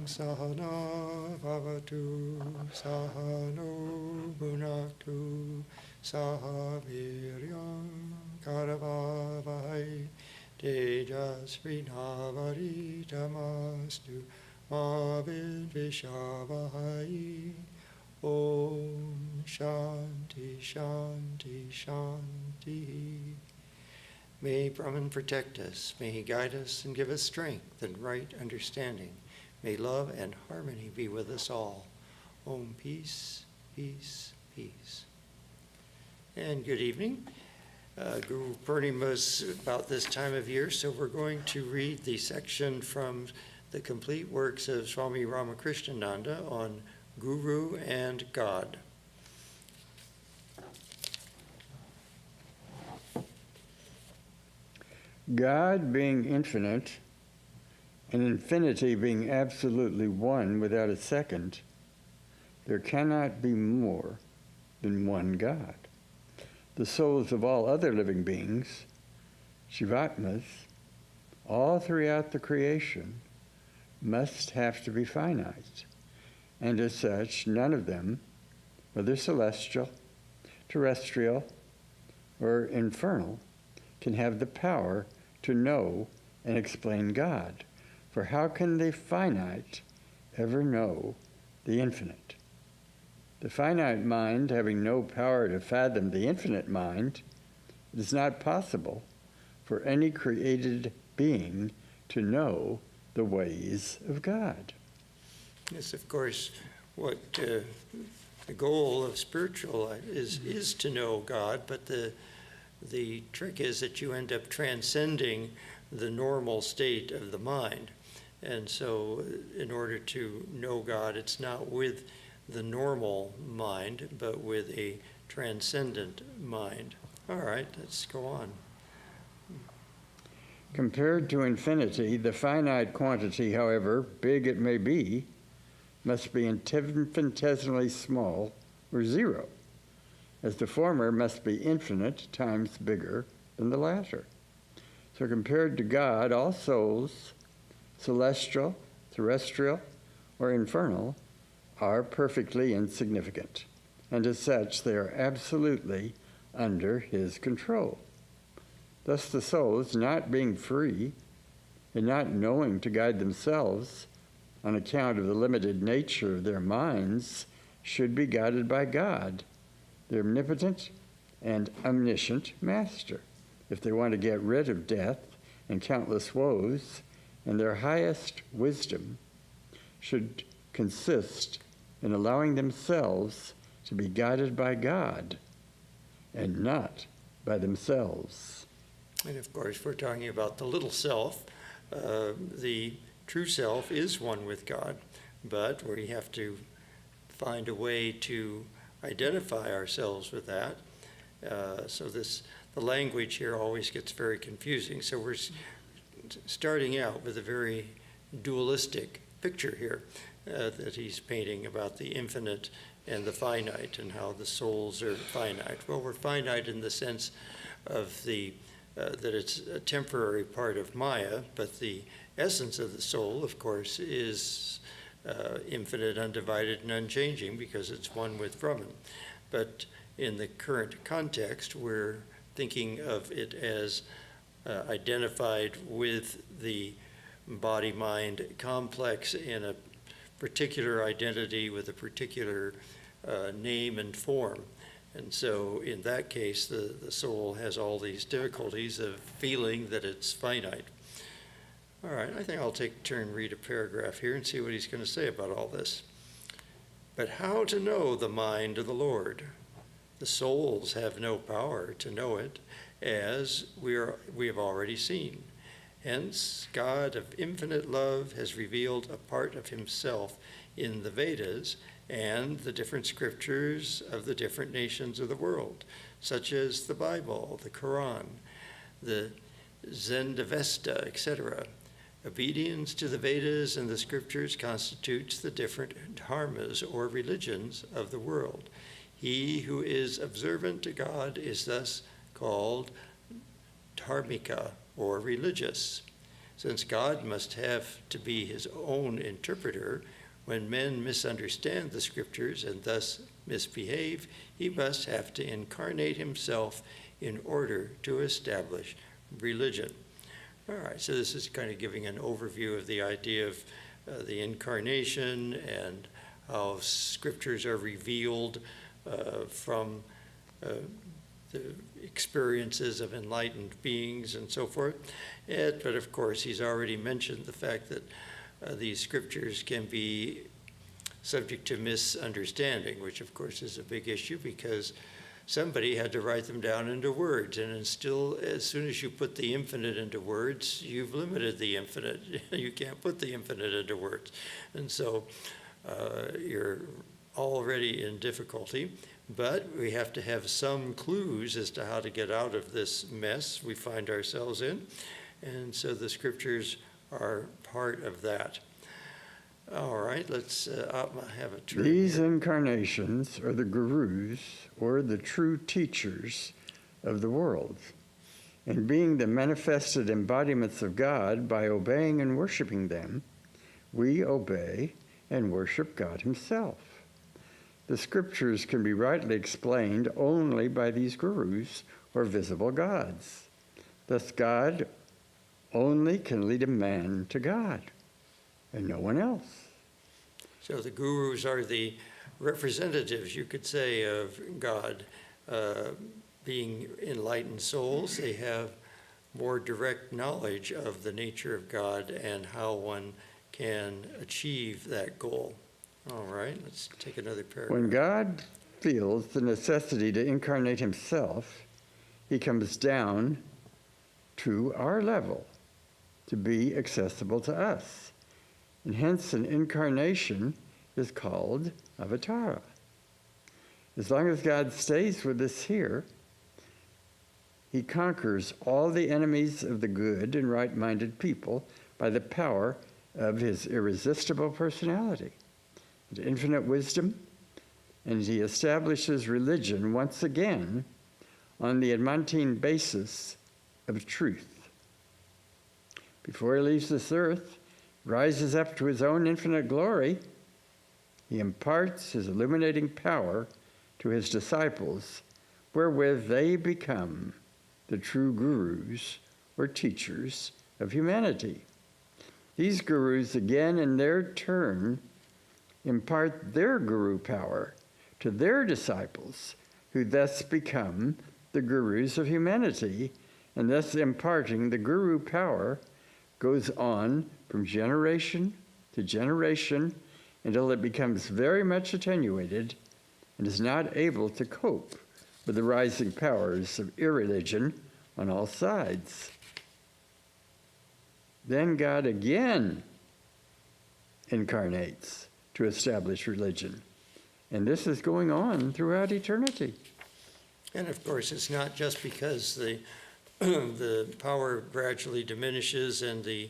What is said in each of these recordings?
Sahana Bhavatu Sahano Bhunaktu Sahaviryam Karavavai Tejasvinavaditamastu Ma Vidvishavahai. Om Shanti Shanti Shanti. May Brahman protect us. May he guide us and give us strength and right understanding. May love and harmony be with us all. Om peace, peace, peace. And good evening. Guru Purnima is about this time of year, so we're going to read the section from the complete works of Swami Ramakrishna on Guru and God. God being infinite, and infinity being absolutely one without a second, there cannot be more than one God. The souls of all other living beings, Shivatmas, all throughout the creation, must have to be finite, and as such, none of them, whether celestial, terrestrial, or infernal, can have the power to know and explain God. For how can the finite ever know the infinite? The finite mind having no power to fathom the infinite mind, it is not possible for any created being to know the ways of God. Yes, of course, what the goal of spiritual is to know God, but the trick is that you end up transcending the normal state of the mind. And so in order to know God, it's not with the normal mind, but with a transcendent mind. All right, let's go on. Compared to infinity, the finite quantity, however big it may be, must be infinitesimally small, or zero, as the former must be infinite times bigger than the latter. So compared to God, all souls, celestial, terrestrial, or infernal, are perfectly insignificant, and as such they are absolutely under his control. Thus the souls, not being free and not knowing to guide themselves on account of the limited nature of their minds, should be guided by God, the omnipotent and omniscient master, if they want to get rid of death and countless woes, and their highest wisdom should consist in allowing themselves to be guided by God and not by themselves. And of course, we're talking about the little self. The true self is one with God, but we have to find a way to identify ourselves with that. So the language here always gets very confusing. So we're starting out with a very dualistic picture here that he's painting about the infinite and the finite and how the souls are finite. Well, we're finite in the sense of that it's a temporary part of Maya, but the essence of the soul, of course, is infinite, undivided, and unchanging because it's one with Brahman. But in the current context, we're thinking of it as identified with the body-mind complex in a particular identity with a particular name and form. And so in that case, the soul has all these difficulties of feeling that it's finite. All right, I think I'll take a turn and read a paragraph here and see what he's going to say about all this. But how to know the mind of the Lord? The souls have no power to know it, as we have already seen. Hence, God of infinite love has revealed a part of himself in the Vedas and the different scriptures of the different nations of the world, such as the Bible, the Quran, the Zendavesta, etc. Obedience to the Vedas and the scriptures constitutes the different dharmas or religions of the world. He who is observant to God is thus called dharmika or religious. Since God must have to be his own interpreter, when men misunderstand the scriptures and thus misbehave, he must have to incarnate himself in order to establish religion. All right, so this is kind of giving an overview of the idea of the incarnation and how scriptures are revealed from the experiences of enlightened beings and so forth. But of course, he's already mentioned the fact that these scriptures can be subject to misunderstanding, which of course is a big issue because somebody had to write them down into words, and still, as soon as you put the infinite into words, you've limited the infinite. You can't put the infinite into words. And so you're already in difficulty, but we have to have some clues as to how to get out of this mess we find ourselves in. And so the scriptures are part of that. All right, let's Atma have a turn. These incarnations are the gurus, or the true teachers of the world. And being the manifested embodiments of God, by obeying and worshiping them, we obey and worship God himself. The scriptures can be rightly explained only by these gurus, or visible gods. Thus, God only can lead a man to God, and no one else. So the gurus are the representatives, you could say, of God. Being enlightened souls, they have more direct knowledge of the nature of God and how one can achieve that goal. All right, let's take another paragraph. When God feels the necessity to incarnate himself, he comes down to our level to be accessible to us. And hence an incarnation is called avatara. As long as God stays with us here, he conquers all the enemies of the good and right-minded people by the power of his irresistible personality and infinite wisdom, and he establishes religion once again on the adamantine basis of truth. Before he leaves this earth, rises up to his own infinite glory, he imparts his illuminating power to his disciples, wherewith they become the true gurus or teachers of humanity. These gurus, again, in their turn, impart their guru power to their disciples, who thus become the gurus of humanity, and thus imparting the guru power goes on from generation to generation until it becomes very much attenuated and is not able to cope with the rising powers of irreligion on all sides. Then God again incarnates to establish religion. And this is going on throughout eternity. And of course, it's not just because the power gradually diminishes and the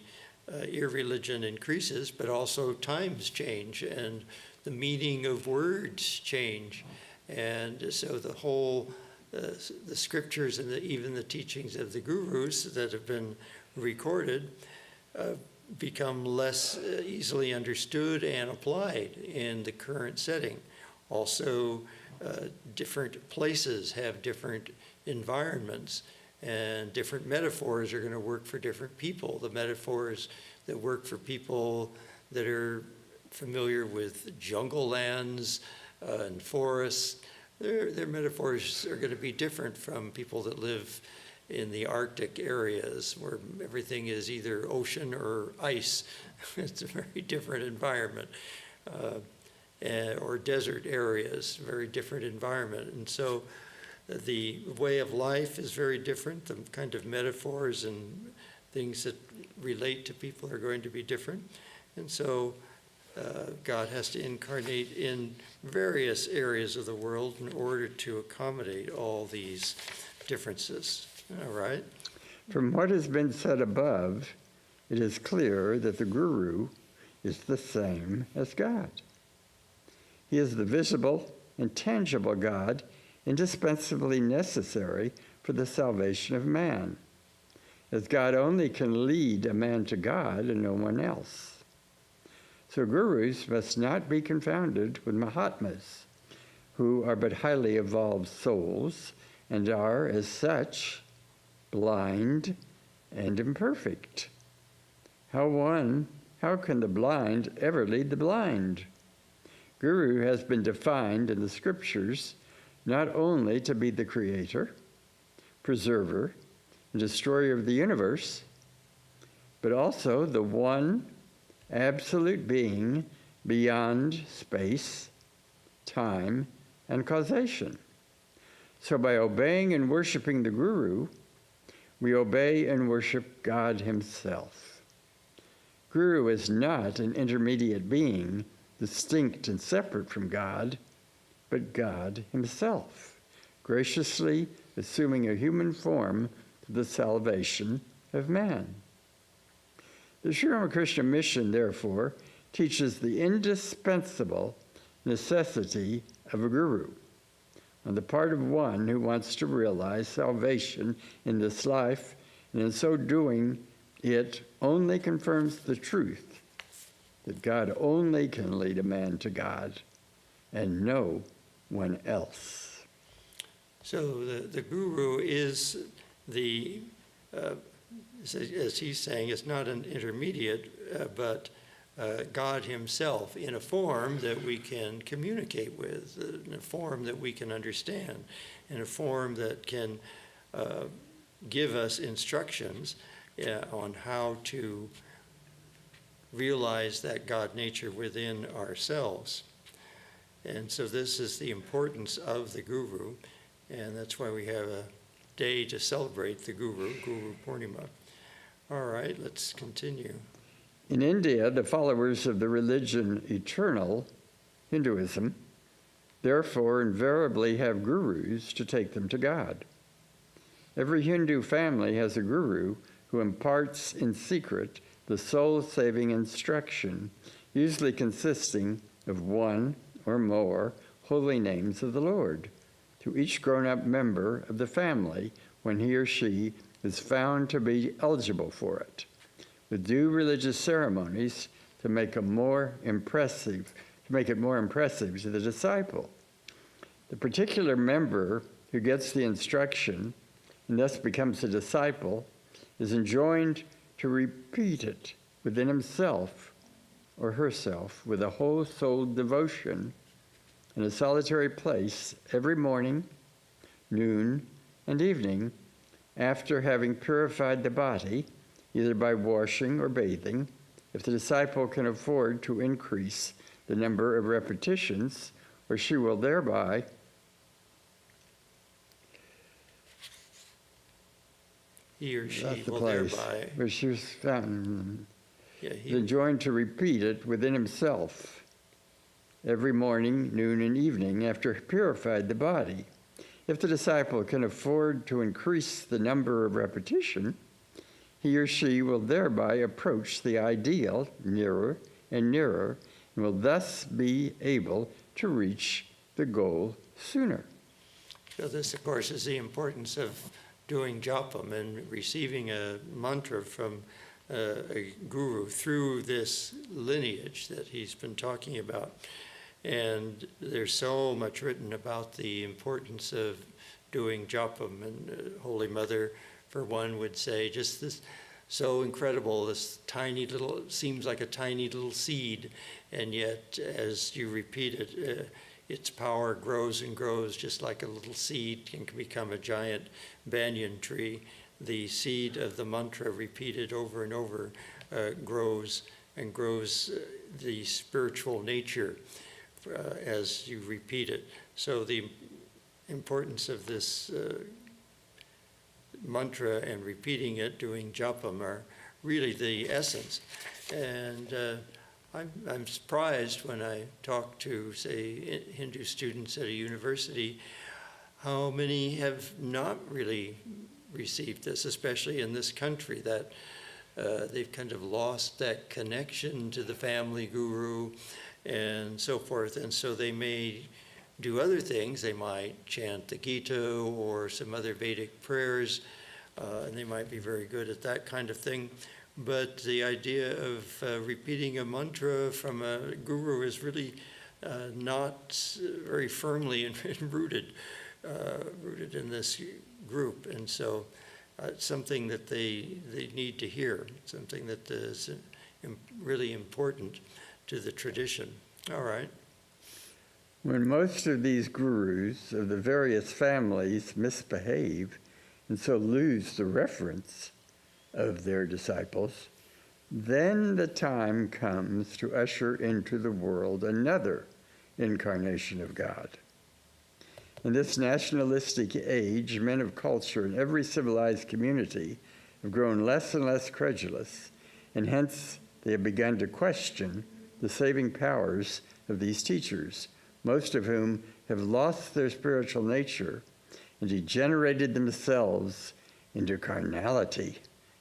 irreligion increases, but also times change and the meaning of words change. And so the whole, the scriptures and even the teachings of the gurus that have been recorded become less easily understood and applied in the current setting. Also, different places have different environments, and different metaphors are going to work for different people. The metaphors that work for people that are familiar with jungle lands and forests, their metaphors are going to be different from people that live in the Arctic areas where everything is either ocean or ice. It's a very different environment. Or desert areas, very different environment. And so the way of life is very different. The kind of metaphors and things that relate to people are going to be different. And so God has to incarnate in various areas of the world in order to accommodate all these differences. All right? From what has been said above, it is clear that the guru is the same as God. He is the visible and tangible God, indispensably necessary for the salvation of man. as God only can lead a man to God and no one else. So gurus must not be confounded with Mahatmas, who are but highly evolved souls and are, as such, blind and imperfect. How can the blind ever lead the blind? Guru has been defined in the scriptures not only to be the creator, preserver, and destroyer of the universe, but also the one absolute being beyond space, time, and causation. So by obeying and worshiping the Guru, we obey and worship God himself. Guru is not an intermediate being, distinct and separate from God, but God himself, graciously assuming a human form for the salvation of man. The Sri Ramakrishna mission, therefore, teaches the indispensable necessity of a guru on the part of one who wants to realize salvation in this life, and in so doing, it only confirms the truth that God only can lead a man to God and no one else. So the guru is as he's saying, it's not an intermediate, but God himself in a form that we can communicate with, in a form that we can understand, in a form that can give us instructions on how to realize that God nature within ourselves. And so this is the importance of the guru, and that's why we have a day to celebrate the Guru, Guru Purnima. All right, let's continue. In India, the followers of the religion eternal, Hinduism, therefore invariably have gurus to take them to God. Every Hindu family has a guru who imparts in secret the soul-saving instruction, usually consisting of one or more holy names of the Lord, to each grown-up member of the family when he or she is found to be eligible for it, with due religious ceremonies to make it more impressive to the disciple. The particular member who gets the instruction and thus becomes a disciple is enjoined to repeat it within himself or herself with a whole-souled devotion in a solitary place every morning, noon, and evening, after having purified the body, either by washing or bathing, if the disciple can afford to increase the number of repetitions, or she will thereby he or she will thereby. Where she was found, Yeah, is enjoined to repeat it within himself every morning, noon, and evening after purified the body. If the disciple can afford to increase the number of repetition, he or she will thereby approach the ideal nearer and nearer, and will thus be able to reach the goal sooner. So this, of course, is the importance of doing japam and receiving a mantra from a guru through this lineage that he's been talking about. And there's so much written about the importance of doing japam, and Holy Mother, for one, would say just this so incredible, this tiny little, seems like a tiny little seed, and yet as you repeat it, its power grows and grows, just like a little seed can become a giant banyan tree. The seed of the mantra repeated over and over grows and grows the spiritual nature as you repeat it. So the importance of this mantra and repeating it, doing japam, are really the essence. And I'm surprised when I talk to, say, Hindu students at a university, how many have not really received this, especially in this country, that they've kind of lost that connection to the family guru and so forth. And so they may do other things. They might chant the Gita or some other Vedic prayers, and they might be very good at that kind of thing. But the idea of repeating a mantra from a guru is really not very firmly rooted in this group. And so it's something that they need to hear, something that is really important to the tradition. All right. When most of these gurus of the various families misbehave and so lose the reverence of their disciples, then the time comes to usher into the world another incarnation of God. In this nationalistic age, men of culture in every civilized community have grown less and less credulous, and hence they have begun to question the saving powers of these teachers, most of whom have lost their spiritual nature and degenerated themselves into carnality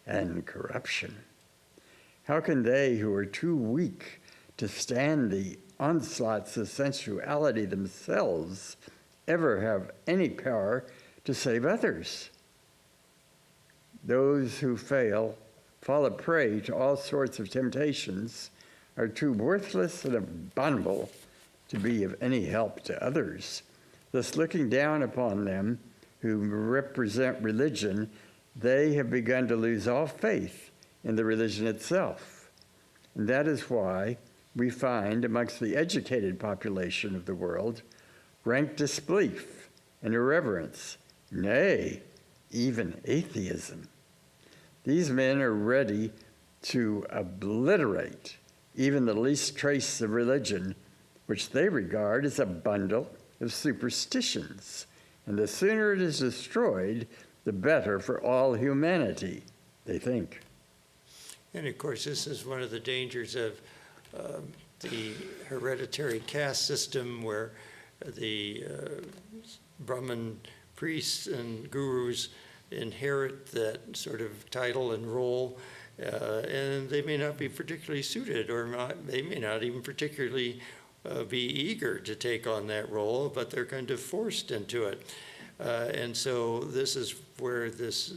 and corruption. How can they who are too weak to stand the onslaughts of sensuality themselves ever have any power to save others? Those who fall a prey to all sorts of temptations, are too worthless and abominable to be of any help to others. Thus, looking down upon them who represent religion, they have begun to lose all faith in the religion itself. And that is why we find amongst the educated population of the world rank disbelief and irreverence, nay, even atheism. These men are ready to obliterate even the least trace of religion, which they regard as a bundle of superstitions. And the sooner it is destroyed, the better for all humanity, they think. And of course, this is one of the dangers of the hereditary caste system, where the Brahmin priests and gurus inherit that sort of title and role, and they may not be particularly suited, or they may not even particularly be eager to take on that role, but they're kind of forced into it. And so this is where this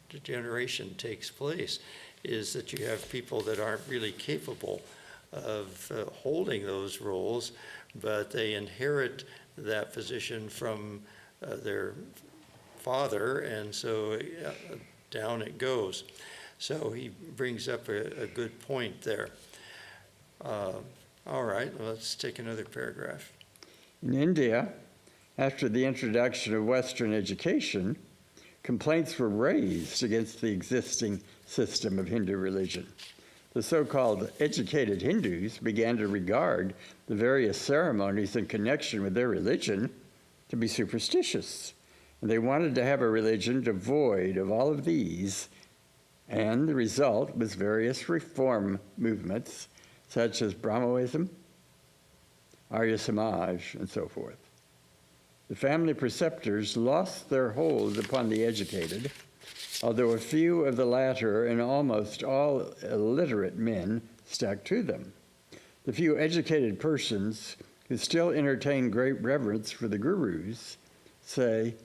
degeneration takes place, is that you have people that aren't really capable of holding those roles, but they inherit that position from their father, and so down it goes. So he brings up a good point there. All right, let's take another paragraph. In India, after the introduction of Western education, complaints were raised against the existing system of Hindu religion. The so-called educated Hindus began to regard the various ceremonies in connection with their religion to be superstitious, and they wanted to have a religion devoid of all of these, and the result was various reform movements such as Brahmoism, Arya Samaj, and so forth. The family preceptors lost their hold upon the educated, although a few of the latter and almost all illiterate men stuck to them. The few educated persons who still entertain great reverence for the gurus say,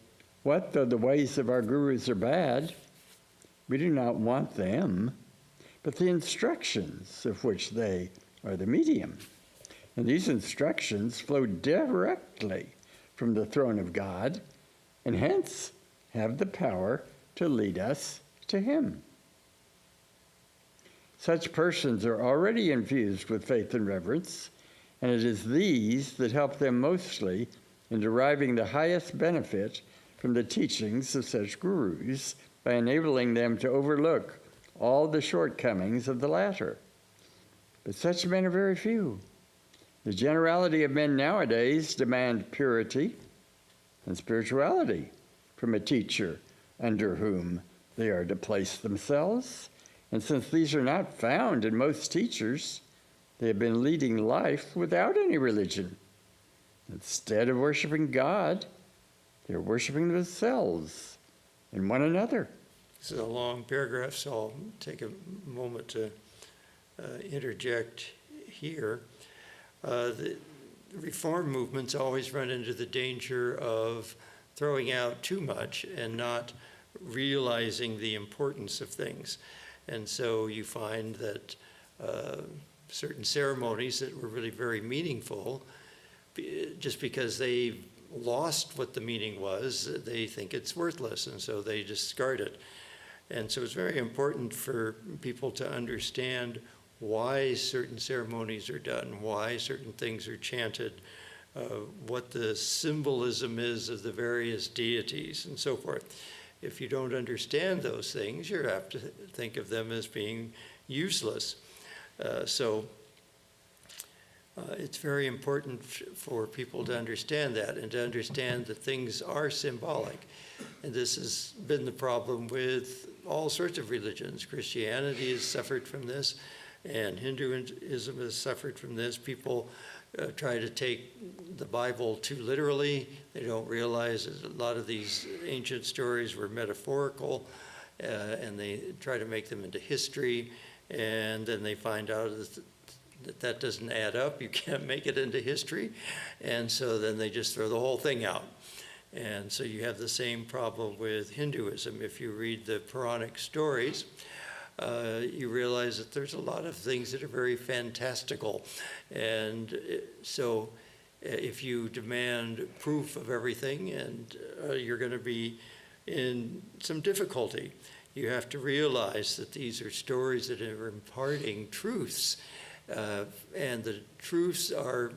"What though the ways of our gurus are bad? We do not want them, but the instructions of which they are the medium. And these instructions flow directly from the throne of God, and hence have the power to lead us to him." Such persons are already infused with faith and reverence, and it is these that help them mostly in deriving the highest benefit from the teachings of such gurus by enabling them to overlook all the shortcomings of the latter. But such men are very few. The generality of men nowadays demand purity and spirituality from a teacher under whom they are to place themselves. And since these are not found in most teachers, they have been leading life without any religion. Instead of worshiping God, they're worshiping themselves and one another. This is a long paragraph, so I'll take a moment to interject here. The reform movements always run into the danger of throwing out too much and not realizing the importance of things. And so you find that certain ceremonies that were really very meaningful, just because they lost what the meaning was, they think it's worthless, and so they discard it. And so it's very important for people to understand why certain ceremonies are done, why certain things are chanted, what the symbolism is of the various deities and so forth. If you don't understand those things, you're apt to think of them as being useless. It's very important for people to understand that, and to understand that things are symbolic. And this has been the problem with all sorts of religions. Christianity has suffered from this, and Hinduism has suffered from this. People try to take the Bible too literally. They don't realize that a lot of these ancient stories were metaphorical, and they try to make them into history, and then they find out that doesn't add up. You can't make it into history, and so then they just throw the whole thing out. And so you have the same problem with Hinduism. If you read the Puranic stories, you realize that there's a lot of things that are very fantastical. And so if you demand proof of everything, and you're going to be in some difficulty. You have to realize that these are stories that are imparting truths, and the truths are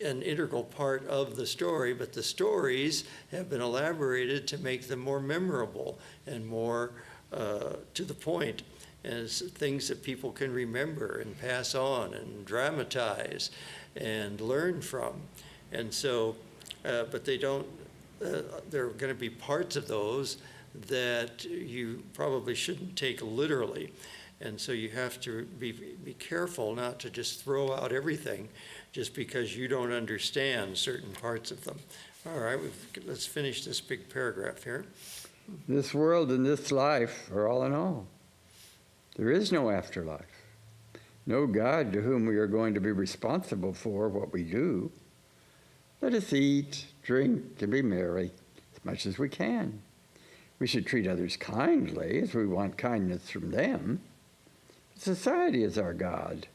an integral part of the story, but the stories have been elaborated to make them more memorable and more to the point, as things that people can remember and pass on and dramatize and learn from. And so, but they don't, there are going to be parts of those that you probably shouldn't take literally. And so you have to be careful not to just throw out everything just because you don't understand certain parts of them. All right, let's finish this big paragraph here. This world and this life are all in all. There is no afterlife, no God to whom we are going to be responsible for what we do. Let us eat, drink, and be merry as much as we can. We should treat others kindly as we want kindness from them. Society is our God,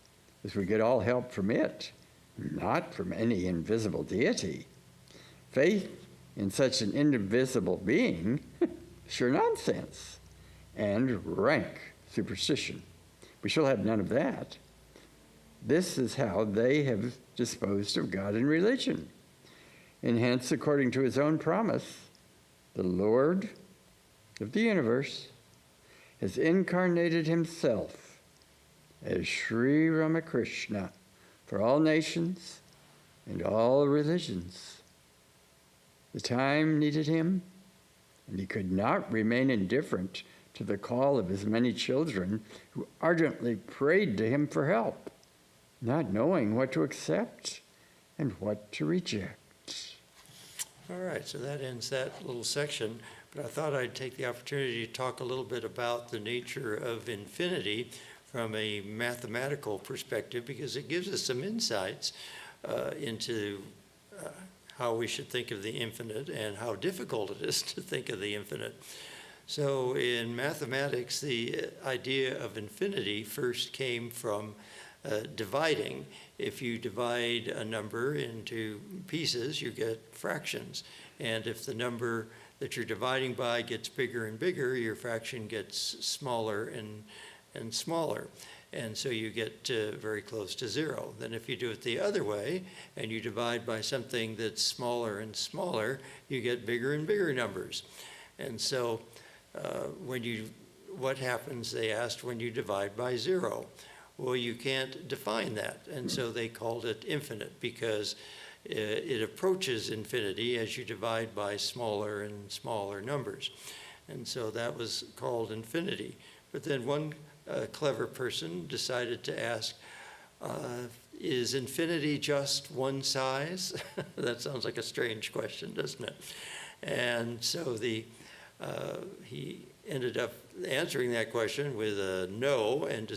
as we get all help from it, not from any invisible deity. Faith in such an indivisible being, sure nonsense, and rank superstition. We shall have none of that. This is how they have disposed of God and religion. And hence, according to his own promise, the Lord of the universe has incarnated himself as Sri Ramakrishna for all nations and all religions. The time needed him, and he could not remain indifferent to the call of his many children who ardently prayed to him for help, not knowing what to accept and what to reject. All right, so that ends that little section, but I thought I'd take the opportunity to talk a little bit about the nature of infinity from a mathematical perspective, because it gives us some insights into how we should think of the infinite and how difficult it is to think of the infinite. So in mathematics, the idea of infinity first came from dividing. If you divide a number into pieces, you get fractions. And if the number that you're dividing by gets bigger and bigger, your fraction gets smaller and smaller. And so you get very close to zero. Then if you do it the other way, and you divide by something that's smaller and smaller, you get bigger and bigger numbers. And so what happens, they asked, when you divide by zero? Well, you can't define that. And so they called it infinite, because it approaches infinity as you divide by smaller and smaller numbers. And so that was called infinity. But then one clever person decided to ask, is infinity just one size? That sounds like a strange question, doesn't it? And so he ended up answering that question with a no, and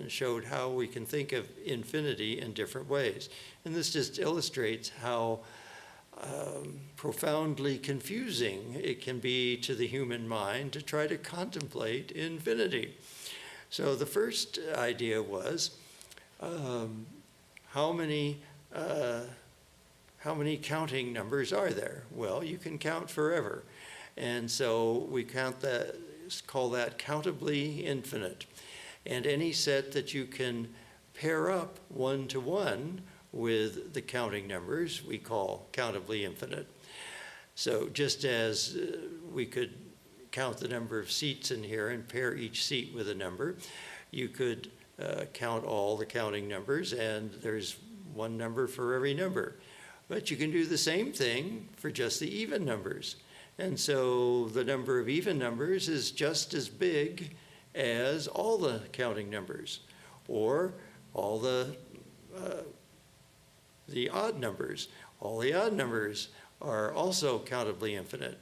showed how we can think of infinity in different ways. And this just illustrates how profoundly confusing it can be to the human mind to try to contemplate infinity. So the first idea was, how many counting numbers are there? Well, you can count forever. And so we call that countably infinite. And any set that you can pair up one to one with the counting numbers, we call countably infinite. So just as we could count the number of seats in here and pair each seat with a number, you could count all the counting numbers, and there's one number for every number. But you can do the same thing for just the even numbers. And so the number of even numbers is just as big as all the counting numbers, or all the odd numbers. All the odd numbers are also countably infinite.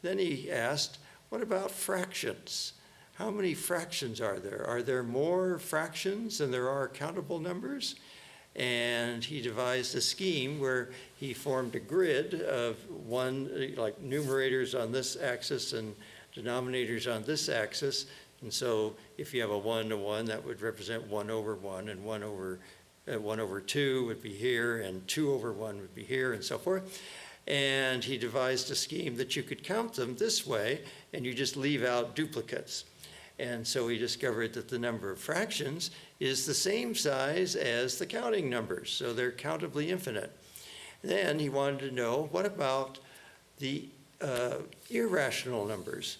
Then he asked, what about fractions? How many fractions are there? Are there more fractions than there are countable numbers? And he devised a scheme where he formed a grid of like numerators on this axis and denominators on this axis. And so if you have a 1 to 1, that would represent 1 over 1, and 1 over 2 would be here, and 2 over 1 would be here, and so forth. And he devised a scheme that you could count them this way, and you just leave out duplicates. And so he discovered that the number of fractions is the same size as the counting numbers, so they're countably infinite. Then he wanted to know, what about the irrational numbers?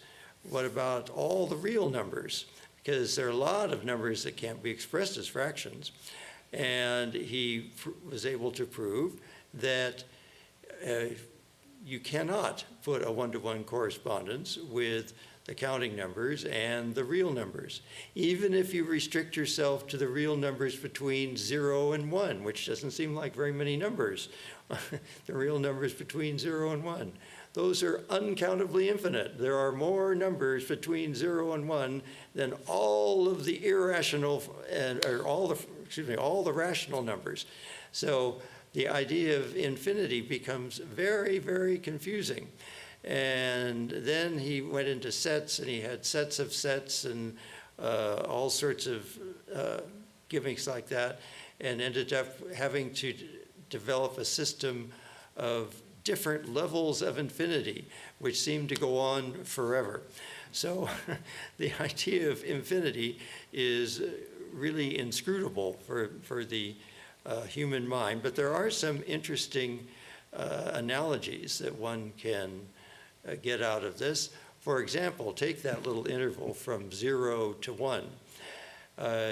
What about all the real numbers? Because there are a lot of numbers that can't be expressed as fractions. And he was able to prove that you cannot put a one-to-one correspondence with the counting numbers and the real numbers, even if you restrict yourself to the real numbers between 0 and 1, which doesn't seem like very many numbers. The real numbers between 0 and 1. Those are uncountably infinite. There are more numbers between 0 and 1 than all of the irrational, or all the rational numbers. So the idea of infinity becomes very, very confusing. And then he went into sets, and he had sets of sets and all sorts of gimmicks like that, and ended up having to develop a system of different levels of infinity, which seemed to go on forever. So the idea of infinity is really inscrutable for the human mind, but there are some interesting analogies that one can get out of this. For example, take that little interval from 0 to 1.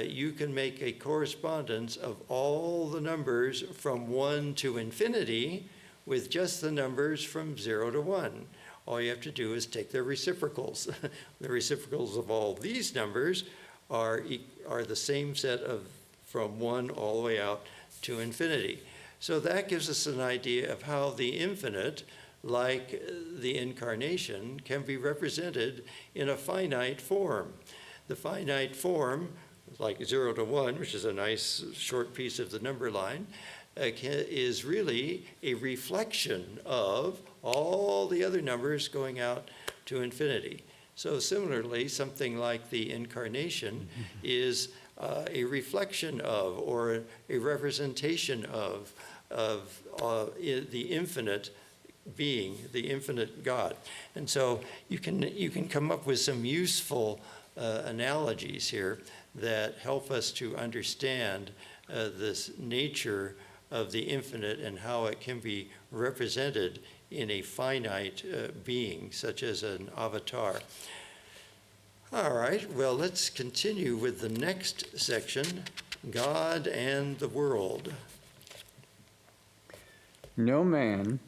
You can make a correspondence of all the numbers from 1 to infinity with just the numbers from 0 to 1. All you have to do is take their reciprocals. The reciprocals of all these numbers are the same set of from 1 all the way out to infinity. So that gives us an idea of how the infinite, like the incarnation, can be represented in a finite form. The finite form, like 0 to 1, which is a nice short piece of the number line, is really a reflection of all the other numbers going out to infinity. So similarly, something like the incarnation is a reflection of, or a representation of the infinite being, the infinite God. And so you can come up with some useful analogies here that help us to understand this nature of the infinite and how it can be represented in a finite being, such as an avatar. All right, well, let's continue with the next section, God and the world. No man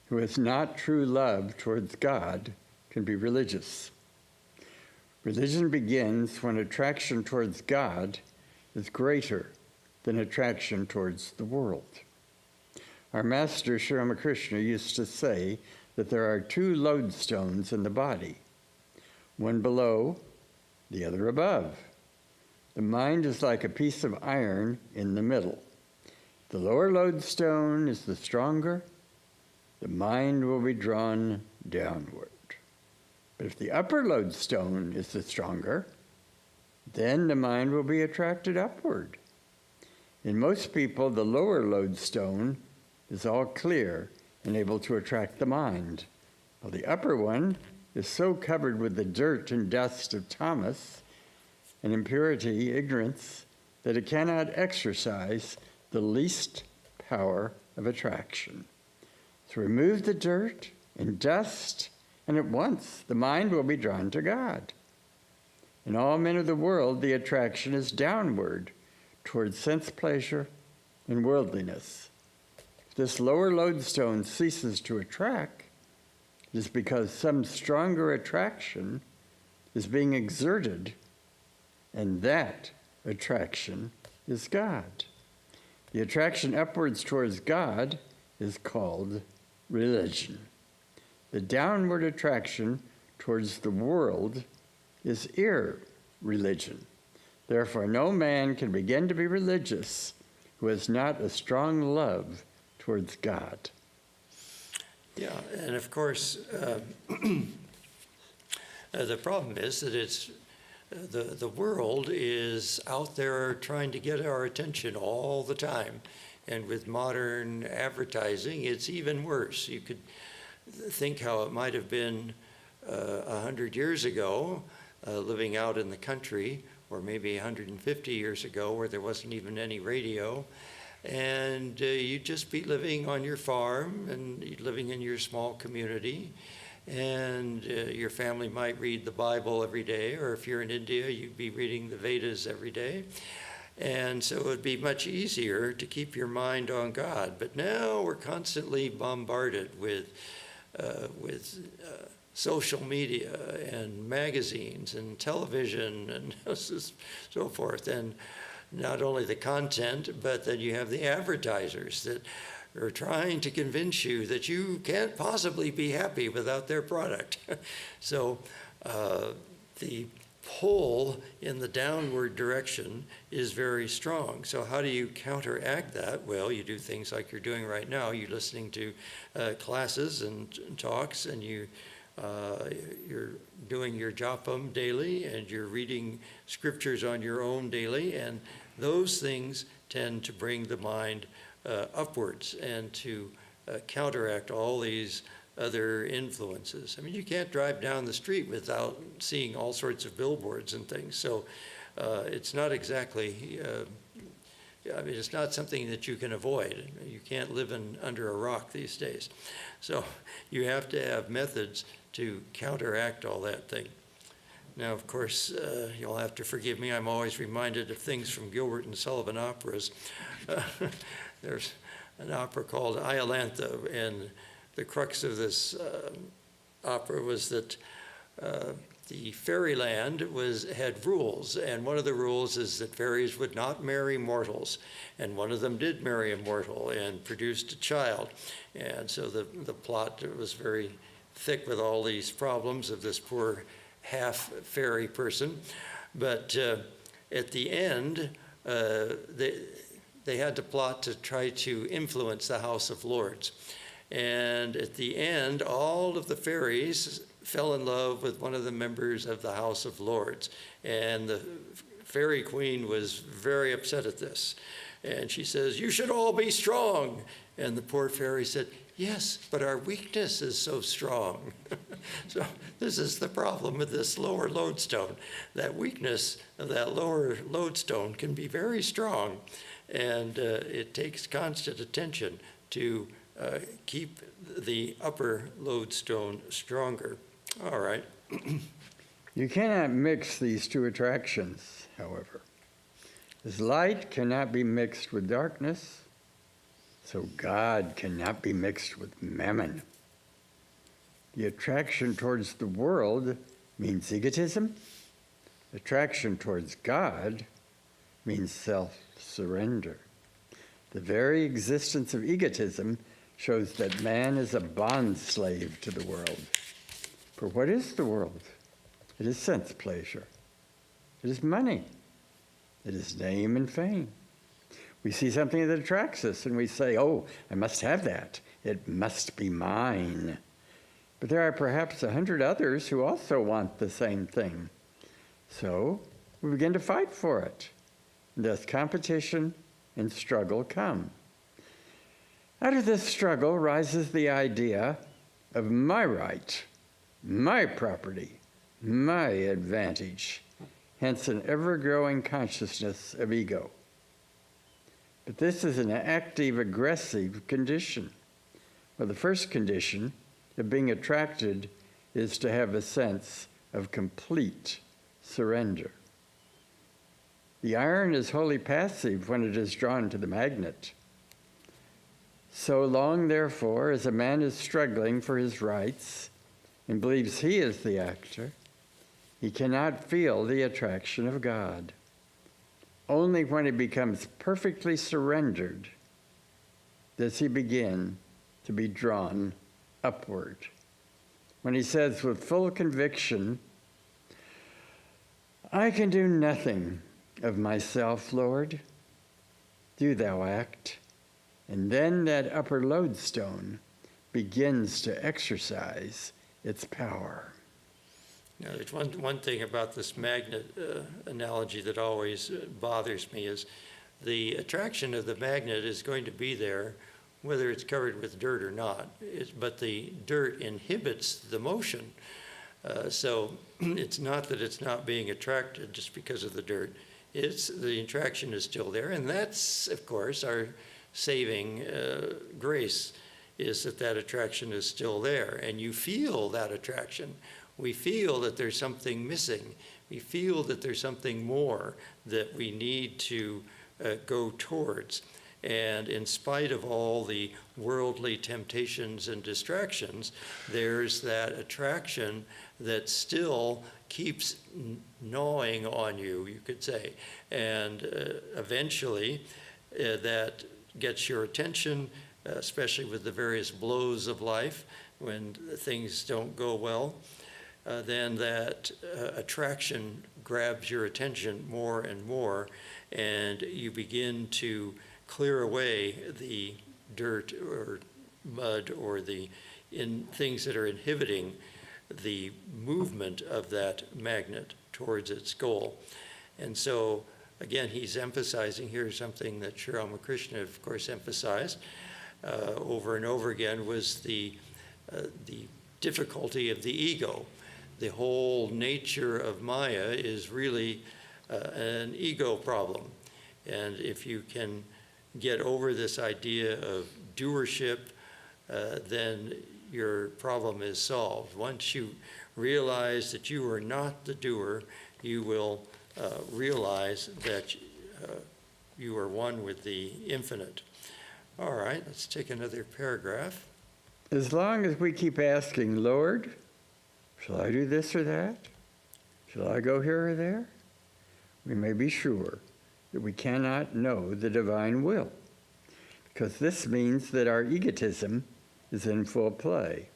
who has not true love towards God can be religious. Religion begins when attraction towards God is greater than attraction towards the world. Our master, Sri Ramakrishna, used to say that there are two lodestones in the body, one below, the other above. The mind is like a piece of iron in the middle. The lower lodestone is the stronger, the mind will be drawn downward. But if the upper lodestone is the stronger, then the mind will be attracted upward. In most people, the lower lodestone is all clear and able to attract the mind, while the upper one is so covered with the dirt and dust of tamas and impurity, ignorance, that it cannot exercise the least power of attraction. So remove the dirt and dust, and at once the mind will be drawn to God. In all men of the world, the attraction is downward, towards sense pleasure and worldliness. If this lower lodestone ceases to attract, it is because some stronger attraction is being exerted, and that attraction is God. The attraction upwards towards God is called religion. The downward attraction towards the world is irreligion. Therefore, no man can begin to be religious who has not a strong love towards God. Yeah, and of course, the problem is that it's the world is out there trying to get our attention all the time. And with modern advertising, it's even worse. You could think how it might have been 100 years ago, living out in the country, or maybe 150 years ago, where there wasn't even any radio. And you'd just be living on your farm and living in your small community. And your family might read the Bible every day, or if you're in India, you'd be reading the Vedas every day. And so it would be much easier to keep your mind on God. But now we're constantly bombarded with social media and magazines and television and so forth. And not only the content, but then you have the advertisers that are trying to convince you that you can't possibly be happy without their product. So the pull in the downward direction is very strong. So how do you counteract that? Well, you do things like you're doing right now. You're listening to classes and talks, and you're doing your japam daily, and you're reading scriptures on your own daily, and those things tend to bring the mind upwards and to counteract all these other influences. I mean, you can't drive down the street without seeing all sorts of billboards and things. So it's not exactly, it's not something that you can avoid. You can't live under a rock these days. So you have to have methods to counteract all that thing. Now, of course, you'll have to forgive me. I'm always reminded of things from Gilbert and Sullivan operas. There's an opera called Iolantha, and the crux of this opera was that the fairyland had rules, and one of the rules is that fairies would not marry mortals, and one of them did marry a mortal and produced a child. And so the plot was very thick with all these problems of this poor half fairy person. But at the end, they had to plot to try to influence the House of Lords. And at the end, all of the fairies fell in love with one of the members of the House of Lords. And the fairy queen was very upset at this. And she says, "You should all be strong." And the poor fairy said, "Yes, but our weakness is so strong." So this is the problem with this lower lodestone. That weakness of that lower lodestone can be very strong, and it takes constant attention to keep the upper lodestone stronger. All right. You cannot mix these two attractions, however. As light cannot be mixed with darkness, so God cannot be mixed with mammon. The attraction towards the world means egotism. Attraction towards God means self-surrender. The very existence of egotism shows that man is a bond slave to the world. For what is the world? It is sense pleasure. It is money. It is name and fame. We see something that attracts us and we say, "Oh, I must have that." It must be mine. But there are perhaps 100 others who also want the same thing. So we begin to fight for it. Thus competition and struggle come. Out of this struggle rises the idea of my right, my property, my advantage, hence an ever-growing consciousness of ego. But this is an active, aggressive condition. Well, the first condition of being attracted is to have a sense of complete surrender. The iron is wholly passive when it is drawn to the magnet. So long, therefore, as a man is struggling for his rights and believes he is the actor, he cannot feel the attraction of God. Only when he becomes perfectly surrendered does he begin to be drawn upward. When he says with full conviction, I can do nothing of myself, Lord. Do thou act. And then that upper lodestone begins to exercise its power. Now, there's one thing about this magnet analogy that always bothers me is the attraction of the magnet is going to be there whether it's covered with dirt or not. But the dirt inhibits the motion. So it's not that it's not being attracted just because of the dirt. It's the attraction is still there. And that's, of course, our saving grace is that attraction is still there. And you feel that attraction. We feel that there's something missing. We feel that there's something more that we need to go towards. And in spite of all the worldly temptations and distractions, there's that attraction that still keeps gnawing on you, you could say. And eventually, that gets your attention, especially with the various blows of life when things don't go well. Then that attraction grabs your attention more and more, and you begin to clear away the dirt or mud or the things that are inhibiting the movement of that magnet towards its goal. And so, again, he's emphasizing here something that Sri Ramakrishna, of course, emphasized over and over again was the difficulty of the ego. The whole nature of Maya is really an ego problem. And if you can get over this idea of doership, then your problem is solved. Once you realize that you are not the doer, you will realize that you are one with the infinite. All right, let's take another paragraph. As long as we keep asking, Lord, shall I do this or that? Shall I go here or there? We may be sure that we cannot know the divine will, because this means that our egotism is in full play.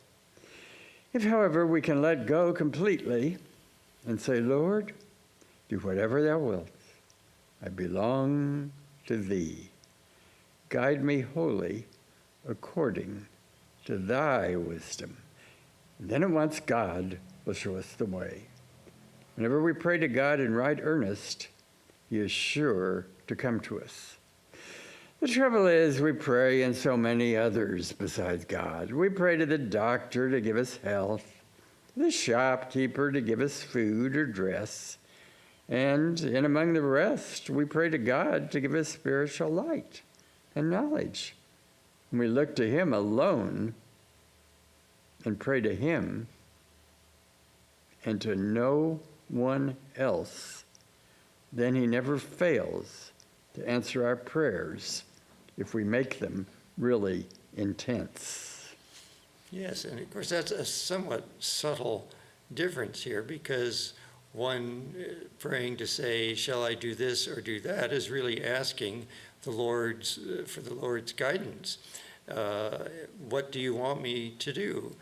If, however, we can let go completely and say, Lord, do whatever thou wilt. I belong to thee. Guide me wholly according to thy wisdom. And then at once God will show us the way. Whenever we pray to God in right earnest, he is sure to come to us. The trouble is we pray in so many others besides God. We pray to the doctor to give us health, the shopkeeper to give us food or dress, and in among the rest, we pray to God to give us spiritual light and knowledge. And we look to him alone and pray to him and to no one else. Then he never fails to answer our prayers if we make them really intense. Yes, and of course that's a somewhat subtle difference here, because one praying to say, shall I do this or do that, is really asking the Lord's for the Lord's guidance. What do you want me to do?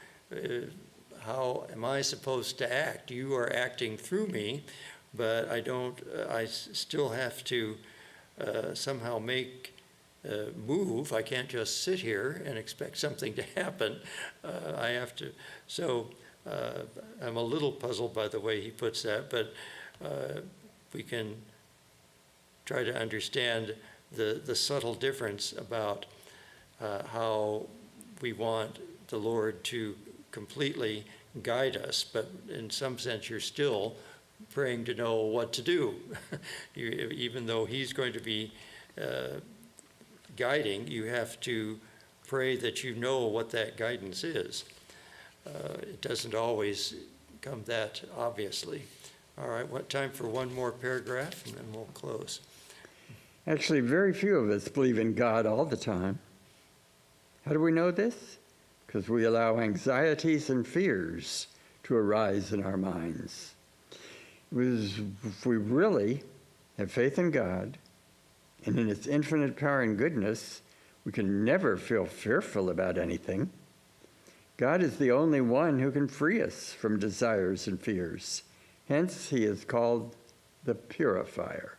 How am I supposed to act? You are acting through me, but I still have to somehow make move. I can't just sit here and expect something to happen. I have to. So I'm a little puzzled by the way he puts that, but we can try to understand the subtle difference about how we want the Lord to completely guide us, but in some sense you're still praying to know what to do. Even though he's going to be guiding, you have to pray that you know what that guidance is. It doesn't always come that obviously. All right, what time for one more paragraph, and then we'll close. Actually, very few of us believe in God all the time. How do we know this? Because we allow anxieties and fears to arise in our minds. If we really have faith in God and in its infinite power and goodness, we can never feel fearful about anything. God is the only one who can free us from desires and fears. Hence, he is called the purifier.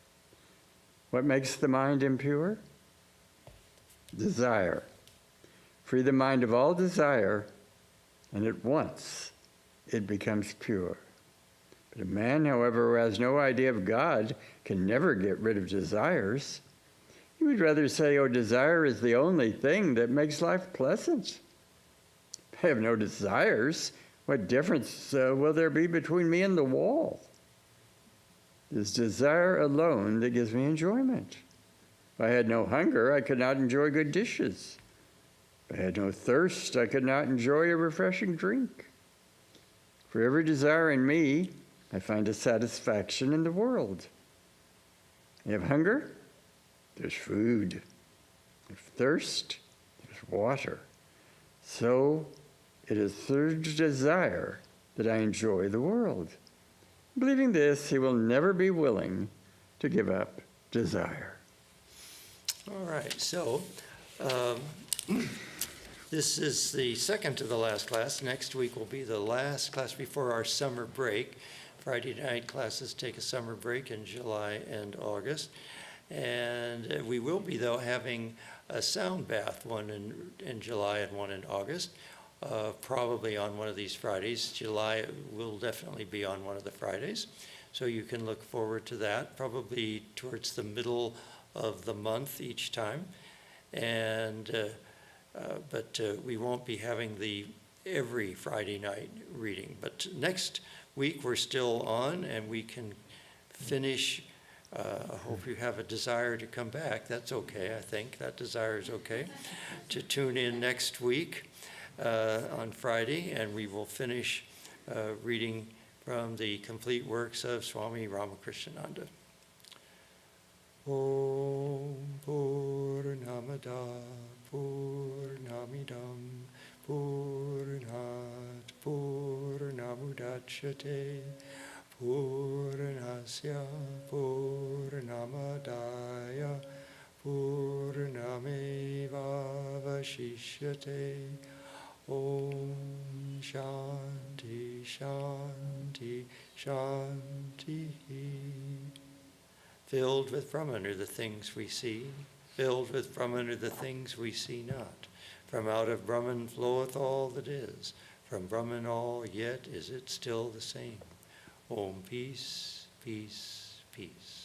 What makes the mind impure? Desire. Free the mind of all desire, and at once it becomes pure. But a man, however, who has no idea of God can never get rid of desires. You would rather say, oh, desire is the only thing that makes life pleasant. If I have no desires, what difference will there be between me and the wall? It is desire alone that gives me enjoyment. If I had no hunger, I could not enjoy good dishes. If I had no thirst, I could not enjoy a refreshing drink. For every desire in me, I find a satisfaction in the world. You have hunger? There's food. You have thirst? There's water. So it is through desire that I enjoy the world. Believing this, he will never be willing to give up desire. All right, so this is the second to the last class. Next week will be the last class before our summer break. Friday night classes take a summer break in July and August. And we will be, though, having a sound bath, one in July and one in August, probably on one of these Fridays. July will definitely be on one of the Fridays. So you can look forward to that, probably towards the middle of the month each time. And but we won't be having the every Friday night reading. But next week we're still on, and we can finish. I hope you have a desire to come back. That's okay, I think. That desire is okay. To tune in next week on Friday, and we will finish reading from the complete works of Swami Ramakrishna. Om Purnamada Purnamidam Purnat Purnamudachyate Purnasya Purnamadaya Purnamevavashishyate. Om Shanti Shanti Shanti. Filled with Brahman are the things we see, filled with Brahman are the things we see not. From out of Brahman floweth all that is, from Brahman all, yet is it still the same. Om, peace, peace, peace.